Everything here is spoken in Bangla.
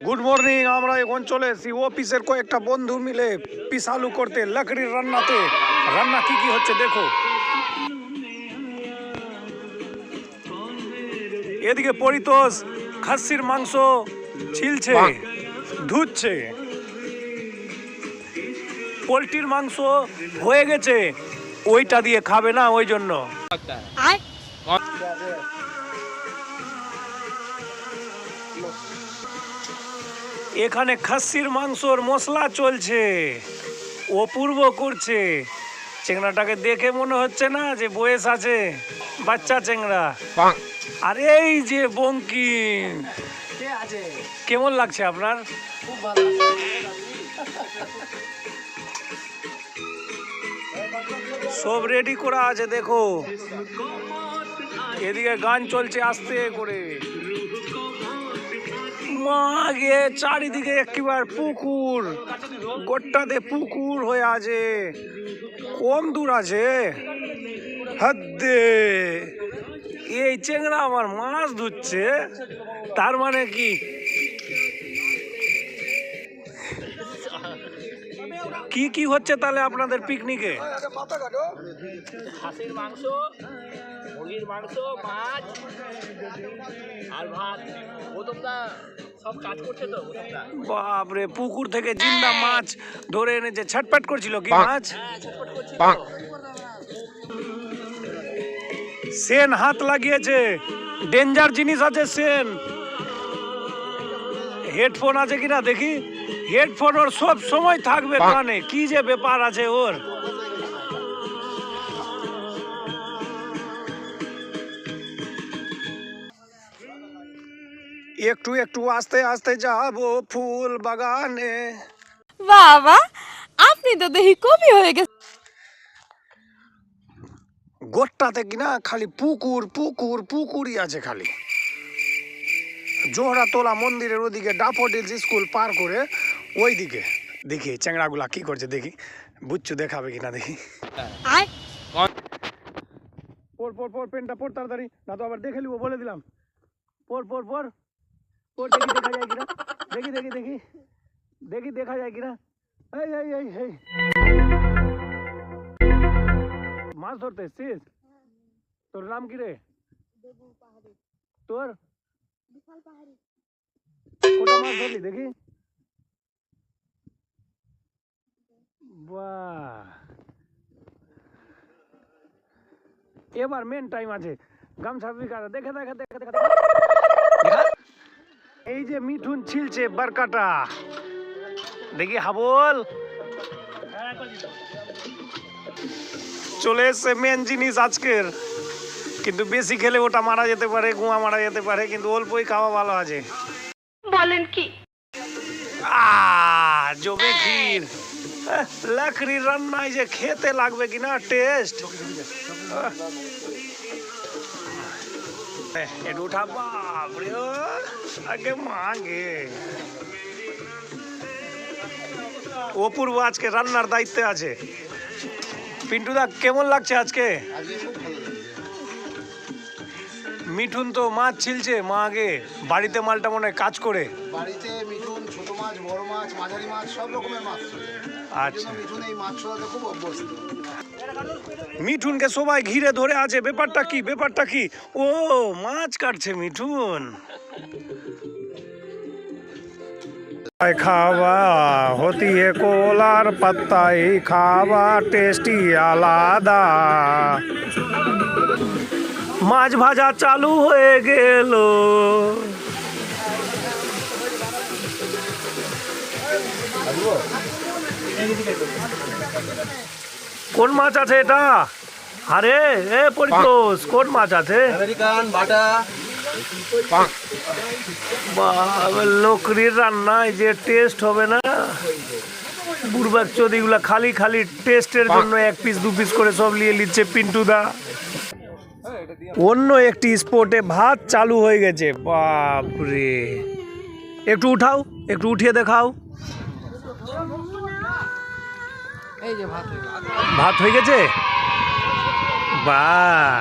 Good morning. আমরা এখন চলে এসেছি অফিসের কয়েকটা বন্ধু মিলে পিস আলু করতে, লাকড়ির রান্নাতে। রান্না কি কি হচ্ছে দেখো। এদিকে পরিতোষ খাসির মাংস ছিলছে, ধুচ্ছে। পোলট্রির মাংস হয়ে গেছে, ওইটা দিয়ে খাবে না, ওই জন্য। এখানে খাসির মাংসর মশলা চলছে, অপূর্ব করছে। চেংড়াটাকে দেখে মনে হচ্ছে না যে বয়স আছে, বাচ্চা চেংড়া। আর এই যে বঙ্কিম, কেমন লাগছে আপনার? সব রেডি করা আছে দেখো। এদিকে গান চলছে আস্তে করে। মাগে চারিদিকে একেবারে পুকুর, গোটাতে পুকুর হয়ে আছে। কম দূর আছে হাদ্দে। এই চেংড়া আমার মাছ ধুচ্ছে, তার মানে কি কি কি হচ্ছে তাহলে আপনাদের পিকনিকে? খাসির মাংস, মুরগির মাংস, মাছ আর ভাত। গৌতমদা সব কাজ করছে তো। বাপরে, পুকুর থেকে জিন্দা মাছ ধরে এনেছে। ছটপট করছিল কি মাছ? সেন হাত লাগিয়েছে, ডেঞ্জার জিনিস আছে সেন। হেডফোন আছে কিনা দেখি। হেডফোন ওর সব সময় থাকবে কানে, কি যে ব্যাপার আছে ওর। একটু একটু আস্তে আস্তে যাবো ফুল বাগানে। বাবা, আপনি তো দেখি কবি হয়ে গেছে। গোটাতে কিনা খালি পুকুর পুকুর পুকুরই আছে খালি। জোহরাতলা মন্দিরের ওদিকে ডাফোডিলস স্কুল পার করে ওই দিকে দেখি চ্যাংড়াগুলা কি করছে দেখি। বুচ্চু দেখাবে কিনা দেখি। পর পর পর পেনটা পর তাড়াতাড়ি, না তো আবার দেখে নিব, বলে দিলাম। পর পর পর পর, দেখি দেখা যায় কিনা। দেখি দেখি দেখি দেখি দেখা যায় কিনা। এই এই এই এই মাছ ধরতে এসছিস? তোর নাম কি রে? তোর কোটা মাছ ধরলি দেখি। বাহ, এবার মেন টাইম আছে। গামছা বিকার দেখে দেখে দেখে দেখে। এই যে মিঠুন ছিলছে বারকাটা, দেখি হাবল চলে এসছে মেন জিনিস আজকের। কিন্তু বেশি খেলে ওটা মারা যেতে পারে, গুয়া মারা যেতে পারে, কিন্তু অল্পই খাওয়া ভালো আছে। বলেন কি? জমে ক্ষীর। লাকড়ির রান্নায় যে খেতে লাগবে কিনা টেস্ট। একটু উঠা, বাপরে আগে মাগে। অপূর্ব আজকে রান্নার দায়িত্বে আছে। পিন্টুদা কেমন লাগছে আজকে? মিঠুন তো মাছ ছিলছে, মা আগে বাড়িতে মালটা মনে হয় কাজ করে। বাড়িতে মিঠুন ছোট মাছ, বড় মাছ, মাঝারি মাছ, সব রকমের মাছ। আচ্ছা, মিঠুন এই মাছ ছোড়াতে খুব অভ্যস্ত। মিঠুনকে সবাই ঘিরে ধরে আছে। ব্যাপারটা কি, ব্যাপারটা কি? ও মাছ কাটছে মিঠুন। খাওয়া হতি হে কোলার পাত্তাই, খাওয়া টেস্টি আলাদা। মাছ ভাজা চালু হয়ে গেল। কোন মাছ আছে এটা? আরে এ পরিতোষ, কোন মাছ আছে? আমেরিকান বাটা। লোকরির রান্নায় যে টেস্ট হবে না, বুড়বাক চোদিগুলা খালি খালি টেস্টের জন্য এক পিস দু পিস করে সব নিয়ে নিচ্ছে পিন্টুদা। অন্য একটি স্পটে ভাত চালু হয়ে গেছে। বাপরে, একটু উঠাও, একটু উঠিয়ে দেখাও। ভাত হয়ে গেছে। বাহ,